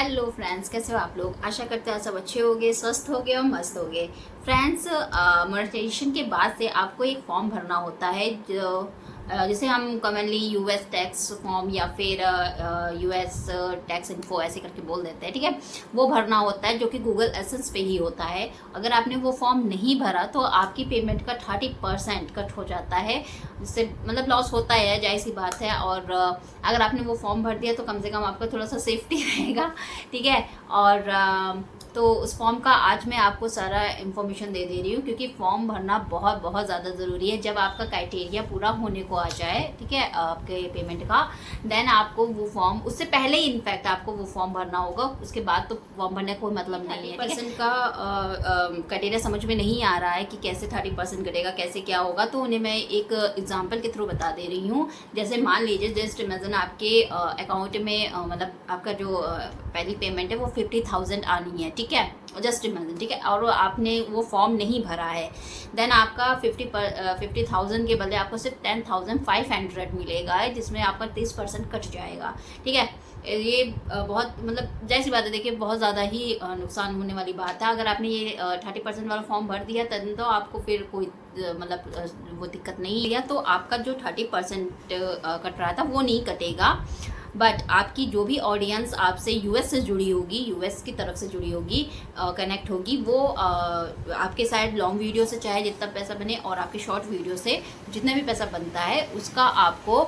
Hello friends, कैसे हो आप लोग। आशा करते हैं सब अच्छे होंगे, स्वस्थ होंगे और मस्त होंगे। फ्रेंड्स, मोनेटाइजेशन के बाद से आपको एक फॉर्म भरना होता है जो जिसे हम कॉमनली यूएस टैक्स फॉर्म या फिर यूएस टैक्स इन्फो ऐसे करके बोल देते हैं। ठीक है, वो भरना होता है जो कि गूगल एसेंस पे ही होता है। अगर आपने वो फॉर्म नहीं भरा तो आपकी पेमेंट का 30% कट हो जाता है, जिससे मतलब लॉस होता है, जाहिर सी बात है। और अगर आपने वो फॉर्म भर दिया तो कम से कम आपका थोड़ा सा सेफ्टी रहेगा। ठीक है, और तो उस फॉर्म का आज मैं आपको सारा इन्फॉर्मेशन दे रही हूँ, क्योंकि फॉर्म भरना बहुत बहुत ज़्यादा ज़रूरी है। जब आपका क्राइटेरिया पूरा होने को आ जाए, ठीक है, आपके पेमेंट का, देन आपको वो फॉर्म, उससे पहले ही इनफैक्ट आपको वो फॉर्म भरना होगा। उसके बाद तो फॉर्म भरने का कोई मतलब नहीं है। 30% का क्राइटेरिया समझ में नहीं आ रहा है कि कैसे 30% कटेगा, कैसे क्या होगा, तो उन्हें मैं एक एग्जाम्पल के थ्रू बता दे रही हूँ। जैसे मान लीजिए, जस्ट इमेजिन आपके अकाउंट में मतलब आपका जो पहली पेमेंट है वो 50,000 आनी है। ठीक है, जस्ट इमेजिन। ठीक है, और आपने वो फॉर्म नहीं भरा है, देन आपका 50,000 के बदले आपको सिर्फ 10,500 मिलेगा, जिसमें आपका 30% कट जाएगा। ठीक है, ये बहुत मतलब जैसी बात है, देखिए बहुत ज़्यादा ही नुकसान होने वाली बात है। अगर आपने ये 30% वाला फॉर्म भर दिया तब तो आपको फिर कोई मतलब वो दिक्कत नहीं है, तो आपका जो 30% कट रहा था वो नहीं कटेगा। बट आपकी जो भी ऑडियंस आपसे यूएस से जुड़ी होगी, यूएस की तरफ से जुड़ी होगी, कनेक्ट होगी, वो आपके साइड लॉन्ग वीडियो से चाहे जितना पैसा बने और आपके शॉर्ट वीडियो से जितना भी पैसा बनता है उसका आपको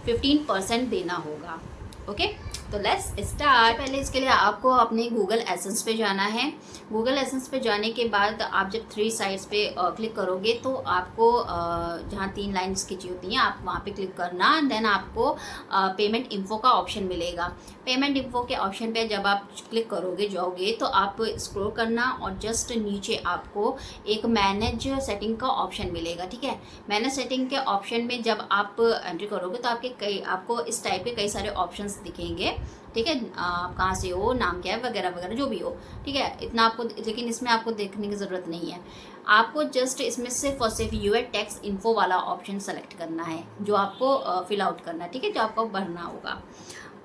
15% देना होगा। ओके, तो लेट्स स्टार्ट। पहले इसके लिए आपको अपने गूगल एसेंस पे जाना है। गूगल एसेंस पे जाने के बाद आप जब 3 साइड्स पे क्लिक करोगे तो आपको जहाँ 3 लाइन्स खींची होती हैं आप वहाँ पे क्लिक करना। देन आपको पेमेंट इन्फो का ऑप्शन मिलेगा। पेमेंट इन्फो के ऑप्शन पे जब आप क्लिक करोगे, जाओगे, तो आप स्क्रॉल करना और जस्ट नीचे आपको एक मैनेज सेटिंग का ऑप्शन मिलेगा। ठीक है, मैनेज सेटिंग के ऑप्शन में जब आप एंट्री करोगे तो आपको इस टाइप के कई सारे ऑप्शंस दिखेंगे। ठीक है, आप कहाँ से हो, नाम क्या है, वगैरह वगैरह जो भी हो। ठीक है, इतना आपको, लेकिन इसमें आपको देखने की ज़रूरत नहीं है। आपको जस्ट इसमें सिर्फ और सिर्फ यूएस टैक्स इन्फो वाला ऑप्शन सेलेक्ट करना है, जो आपको फिल आउट करना है। ठीक है, जो आपको भरना होगा।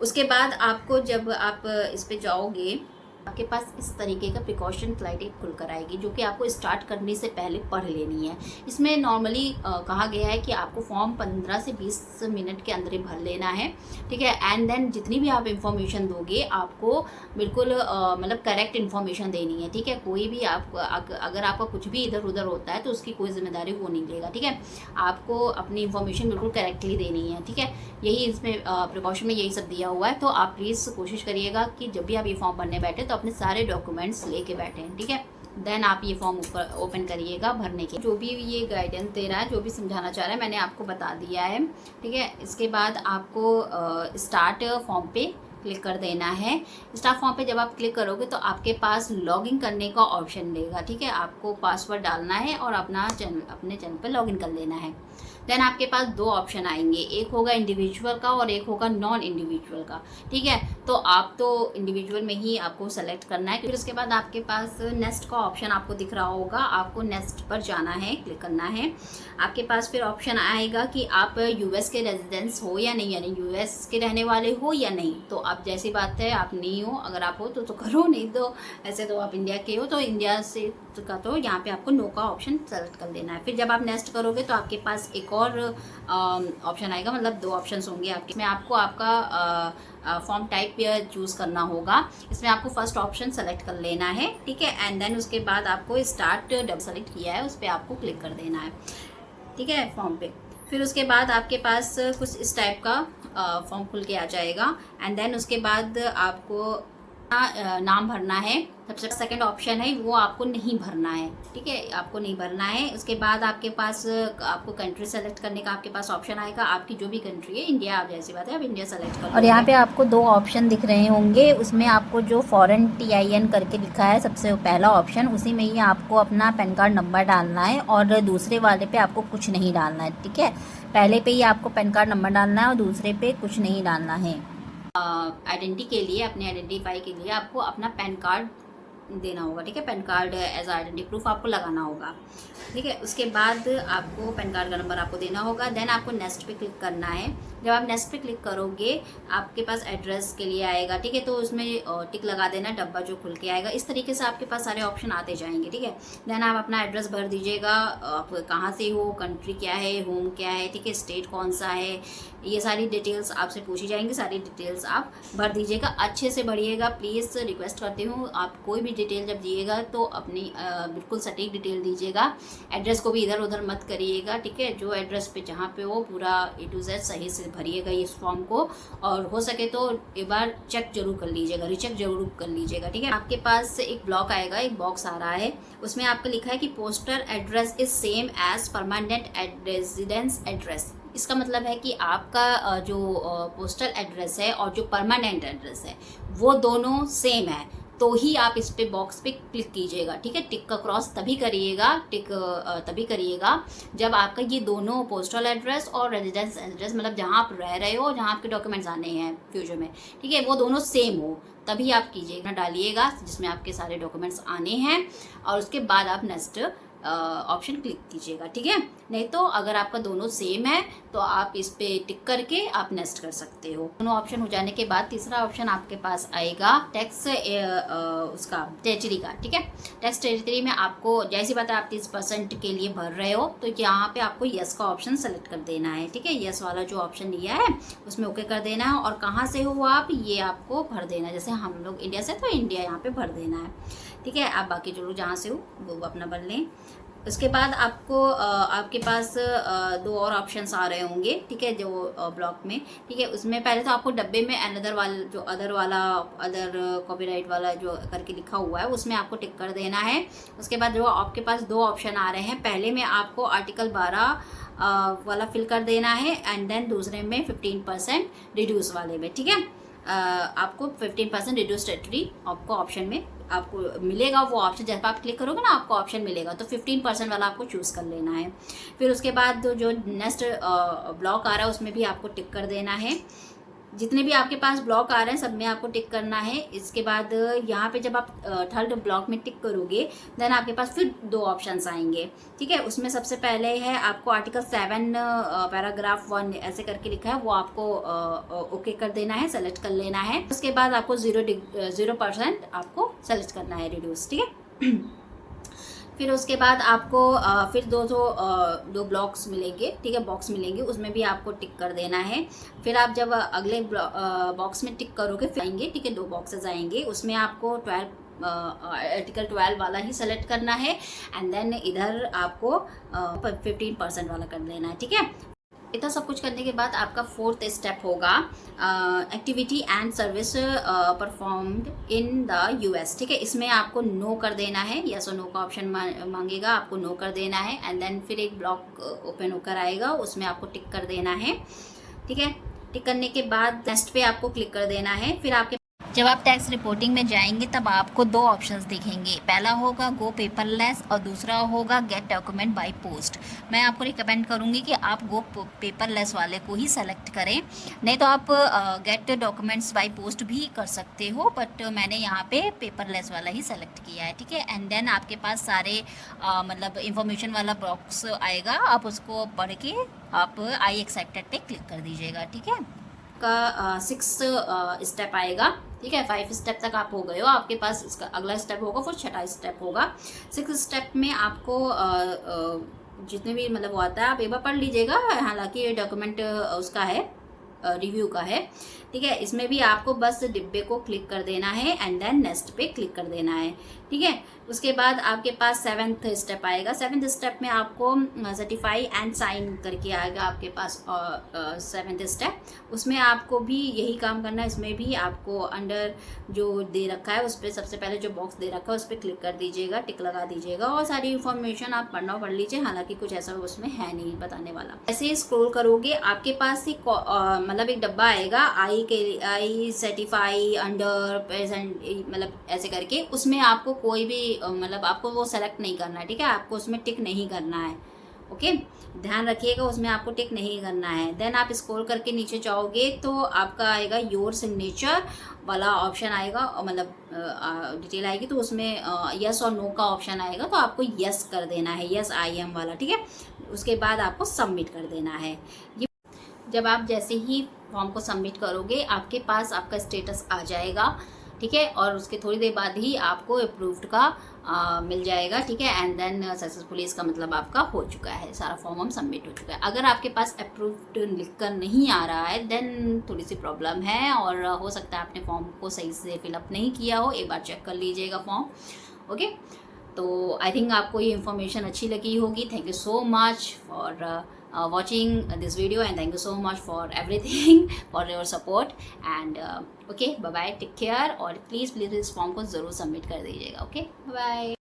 उसके बाद आपको जब आप इस पे जाओगे, आपके पास इस तरीके का प्रिकॉशन स्लाइड खुल कर आएगी, जो कि आपको स्टार्ट करने से पहले पढ़ लेनी है। इसमें नॉर्मली कहा गया है कि आपको फॉर्म 15 से 20 मिनट के अंदर ही भर लेना है। ठीक है, एंड देन जितनी भी आप इंफॉर्मेशन दोगे आपको बिल्कुल मतलब करेक्ट इन्फॉर्मेशन देनी है। ठीक है, कोई भी आपको अगर आपका कुछ भी इधर उधर होता है तो उसकी कोई जिम्मेदारी वो नहीं लेगा। ठीक है, आपको अपनी इन्फॉर्मेशन बिल्कुल करेक्टली देनी है। ठीक है, यही इसमें प्रिकॉशन में यही सब दिया हुआ है। तो आप प्लीज़ कोशिश करिएगा कि जब भी आप ये फॉर्म भरने बैठे तो अपने सारे डॉक्यूमेंट्स लेके बैठे हैं। ठीक है, देन आप ये फॉर्म ओपन करिएगा भरने के। जो भी ये गाइडेंस दे रहा है, जो भी समझाना चाह रहा है, मैंने आपको बता दिया है। ठीक है, इसके बाद आपको स्टार्ट फॉर्म पे क्लिक कर देना है। स्टार्ट फॉर्म पे जब आप क्लिक करोगे तो आपके पास लॉगिन करने का ऑप्शन देगा। ठीक है, आपको पासवर्ड डालना है और अपने चैनल पे लॉगिन कर लेना है। देन आपके पास 2 ऑप्शन आएंगे, एक होगा इंडिविजुअल का और एक होगा नॉन इंडिविजुअल का। ठीक है, तो आप तो इंडिविजुअल में ही आपको सेलेक्ट करना है। फिर उसके बाद आपके पास नेक्स्ट का ऑप्शन आपको दिख रहा होगा, आपको नेक्स्ट पर जाना है, क्लिक करना है। आपके पास फिर ऑप्शन आएगा कि आप यूएस के रेजिडेंस हो या नहीं, यानी यूएस के रहने वाले हो या नहीं। तो आप जैसी बात है, आप नहीं हो, अगर आप हो तो करो, नहीं तो ऐसे तो आप इंडिया के हो तो इंडिया से का तो यहाँ पे आपको नो का ऑप्शन सेलेक्ट कर देना है। फिर जब आप नेक्स्ट करोगे तो आपके पास एक और ऑप्शन आएगा, मतलब 2 ऑप्शंस होंगे आपके। इसमें आपको आपका फॉर्म टाइप चूज़ करना होगा। इसमें आपको फर्स्ट ऑप्शन सेलेक्ट कर लेना है। ठीक है, एंड देन उसके बाद आपको स्टार्ट डब सेलेक्ट किया है उस पर आपको क्लिक कर देना है। ठीक है, फॉर्म पे फिर उसके बाद आपके पास कुछ इस टाइप का फॉर्म खुल के आ जाएगा। एंड देन उसके बाद आपको नाम भरना है। सबसे सेकंड ऑप्शन है वो आपको नहीं भरना है। ठीक है, आपको नहीं भरना है। उसके बाद आपके पास आपको कंट्री सेलेक्ट करने का आपके पास ऑप्शन आएगा। आपकी जो भी कंट्री है, इंडिया आप जैसी बात है, आप इंडिया सेलेक्ट कर। और यहाँ पे आपको 2 ऑप्शन दिख रहे होंगे, उसमें आपको जो फॉरेन TIN करके लिखा है सबसे पहला ऑप्शन, उसी में ही आपको अपना पैन कार्ड नंबर डालना है और दूसरे वाले पे आपको कुछ नहीं डालना है। ठीक है, पहले पे ही आपको पैन कार्ड नंबर डालना है और दूसरे पे कुछ नहीं डालना है। आइडेंटिटी के लिए, अपने आइडेंटिफाई के लिए आपको अपना पैन कार्ड देना होगा, ठीक है। PAN card as identity proof आपको लगाना होगा, ठीक है। उसके बाद आपको पैन कार्ड का नंबर आपको देना होगा। देन आपको नेक्स्ट पे क्लिक करना है। जब आप नेक्स्ट पे क्लिक करोगे आपके पास एड्रेस के लिए आएगा, ठीक है। तो उसमें टिक लगा देना, डब्बा जो खुल के आएगा। इस तरीके से आपके पास सारे ऑप्शन आते जाएंगे, ठीक है। देन आप अपना एड्रेस भर दीजिएगा, आप कहाँ से हो, कंट्री क्या है, होम क्या है, ठीक है, स्टेट कौन सा है, ये सारी डिटेल्स आपसे पूछी जाएंगी। सारी डिटेल्स आप भर दीजिएगा, अच्छे से भरिएगा। प्लीज़ रिक्वेस्ट करती हूँ, आप कोई भी डिटेल जब दिएगा तो अपनी बिल्कुल सटीक डिटेल दीजिएगा। एड्रेस को भी इधर उधर मत करिएगा, ठीक है। जो एड्रेस पे जहाँ पे हो पूरा A to Z सही से भरिएगा इस फॉर्म को, और हो सके तो एक बार चेक जरूर कर लीजिएगा, रीचेक जरूर कर लीजिएगा, ठीक है। आपके पास एक ब्लॉक आएगा, एक बॉक्स आ रहा है, उसमें आपको लिखा है कि postal address is same as permanent residence address. इसका मतलब है कि आपका जो पोस्टल एड्रेस है और जो परमानेंट एड्रेस है वो दोनों सेम है, तो ही आप इस पे बॉक्स पे क्लिक कीजिएगा, ठीक है। टिक का क्रॉस तभी करिएगा, टिक तभी करिएगा जब आपका ये दोनों पोस्टल एड्रेस और रेजिडेंस एड्रेस, मतलब जहाँ आप रह रहे हो, जहाँ आपके डॉक्यूमेंट्स आने हैं फ्यूचर में, ठीक है, वो दोनों सेम हो, तभी आप कीजिएगा, डालिएगा जिसमें आपके सारे डॉक्यूमेंट्स आने हैं, और उसके बाद आप नेक्स्ट ऑप्शन क्लिक कीजिएगा, ठीक है। नहीं तो अगर आपका दोनों सेम है तो आप इस पे टिक करके आप नेक्स्ट कर सकते हो। दोनों ऑप्शन हो जाने के बाद तीसरा ऑप्शन आपके पास आएगा टैक्स उसका टेरिटरी का, ठीक है। टैक्स टेरिटरी में आपको जैसी बात है, आप 30% के लिए भर रहे हो तो यहाँ पे आपको यस का ऑप्शन सेलेक्ट कर देना है, ठीक है। यस वाला जो ऑप्शन दिया है उसमें ओके कर देना है, और कहाँ से हो आप ये आपको भर देना है। जैसे हम लोग इंडिया से, तो इंडिया यहाँ पे भर देना है, ठीक है। आप बाकी जो लोग जहाँ से हो वो अपना भर लें। उसके बाद आपको आपके पास दो और ऑप्शंस आ रहे होंगे, ठीक है, जो ब्लॉक में, ठीक है। उसमें पहले तो आपको डब्बे में अदर कॉपीराइट वाला जो करके लिखा हुआ है उसमें आपको टिक कर देना है। उसके बाद जो आपके पास दो ऑप्शन आ रहे हैं, पहले में आपको आर्टिकल 12 वाला फिल कर देना है, एंड देन दूसरे में 15% रिड्यूस वाले में, ठीक है। आपको 15% रिड्यूस टेरिटरी आपको ऑप्शन में आपको मिलेगा। वो ऑप्शन जब आप क्लिक करोगे ना आपको ऑप्शन मिलेगा, तो 15% वाला आपको चूज़ कर लेना है। फिर उसके बाद जो नेक्स्ट ब्लॉक आ रहा है उसमें भी आपको टिक कर देना है। जितने भी आपके पास ब्लॉक आ रहे हैं सब में आपको टिक करना है। इसके बाद यहाँ पे जब आप थर्ड ब्लॉक में टिक करोगे देन आपके पास फिर दो ऑप्शंस आएंगे, ठीक है। उसमें सबसे पहले है आपको आर्टिकल 7 पैराग्राफ 1 ऐसे करके लिखा है, वो आपको ओके कर देना है, सेलेक्ट कर लेना है। उसके बाद आपको 0% आपको सेलेक्ट करना है रिड्यूस, ठीक है। फिर उसके बाद आपको फिर दो ब्लॉक्स मिलेंगे, ठीक है, बॉक्स मिलेंगे, उसमें भी आपको टिक कर देना है। फिर आप जब अगले बॉक्स में टिक करोगे फिर आएंगे, ठीक है, दो बॉक्सेस आएंगे, उसमें आपको आर्टिकल 12 वाला ही सेलेक्ट करना है, एंड देन इधर आपको 15% वाला कर देना है, ठीक है। इतना सब कुछ करने के बाद आपका फोर्थ स्टेप होगा activity and service performed in the US, ठीक है। इसमें आपको नो कर देना है, यस और नो का ऑप्शन मांगेगा, आपको नो कर देना है, एंड देन फिर एक ब्लॉक ओपन होकर आएगा, उसमें आपको टिक कर देना है, ठीक है। टिक करने के बाद नेक्स्ट पे आपको क्लिक कर देना है। फिर आपके जब आप टैक्स रिपोर्टिंग में जाएंगे तब आपको दो ऑप्शंस दिखेंगे, पहला होगा गो पेपरलेस और दूसरा होगा गेट डॉक्यूमेंट बाय पोस्ट। मैं आपको रिकमेंड करूंगी कि आप गो पेपरलेस वाले को ही सेलेक्ट करें, नहीं तो आप गेट डॉक्यूमेंट्स बाय पोस्ट भी कर सकते हो, बट मैंने यहाँ पे पेपरलेस वाला ही सेलेक्ट किया है, ठीक है। एंड देन आपके पास सारे मतलब इंफॉर्मेशन वाला बॉक्स आएगा, आप उसको पढ़ के आप आई एक्सेप्टेड पे क्लिक कर दीजिएगा, ठीक है। का 6 स्टेप आएगा, ठीक है। 5 स्टेप तक आप हो गए हो, आपके पास इसका अगला स्टेप होगा, फिर छठा स्टेप होगा। 6 स्टेप में आपको जितने भी मतलब वो आता है आप एक बार पढ़ लीजिएगा, हालांकि ये डॉक्यूमेंट उसका है, रिव्यू का है, ठीक है। इसमें भी आपको बस डिब्बे को क्लिक कर देना है, एंड देन नेक्स्ट पे क्लिक कर देना है, ठीक है। उसके बाद आपके पास 7th स्टेप आएगा। 7th स्टेप में आपको सर्टिफाई एंड साइन करके आएगा आपके पास 7th स्टेप, उसमें आपको भी यही काम करना है। इसमें भी आपको अंडर जो दे रखा है उस पर सबसे पहले जो बॉक्स दे रखा है उस पर क्लिक कर दीजिएगा, टिक लगा दीजिएगा, और सारी इन्फॉर्मेशन आप पढ़ लीजिए, हालांकि कुछ ऐसा उसमें है नहीं बताने वाला। ऐसे ही स्क्रॉल करोगे आपके पास एक मतलब एक डब्बा आएगा, आई सर्टिफाई अंडर प्रेजेंट, मतलब ऐसे करके, उसमें आपको कोई भी मतलब आपको वो सेलेक्ट नहीं करना है, ठीक है, आपको उसमें टिक नहीं करना है, ओके। ध्यान रखिएगा, उसमें आपको टिक नहीं करना है। देन आप स्क्रॉल करके नीचे जाओगे तो आपका आएगा योर सिग्नेचर वाला ऑप्शन आएगा, मतलब डिटेल आएगी, तो उसमें यस और नो का ऑप्शन आएगा, तो आपको यस कर देना है, यस आई एम वाला, ठीक है। उसके बाद आपको सबमिट कर देना है। ये जब आप जैसे ही फॉर्म को सबमिट करोगे आपके पास आपका स्टेटस आ जाएगा, ठीक है, और उसके थोड़ी देर बाद ही आपको अप्रूव्ड का मिल जाएगा, ठीक है। एंड देन सक्सेसफुली, इसका मतलब आपका हो चुका है, सारा फॉर्म हम सबमिट हो चुका है। अगर आपके पास अप्रूव्ड लिखकर नहीं आ रहा है देन थोड़ी सी प्रॉब्लम है, और हो सकता है आपने फॉर्म को सही से फिलअप नहीं किया हो, एक बार चेक कर लीजिएगा फॉर्म, ओके। तो आई थिंक आपको ये इन्फॉर्मेशन अच्छी लगी होगी। Thank you so much for watching this video, and thank you so much for everything for your support, and okay, bye bye, take care, और प्लीज़ इस फॉर्म को ज़रूर सबमिट कर दीजिएगा, ओके, बाय।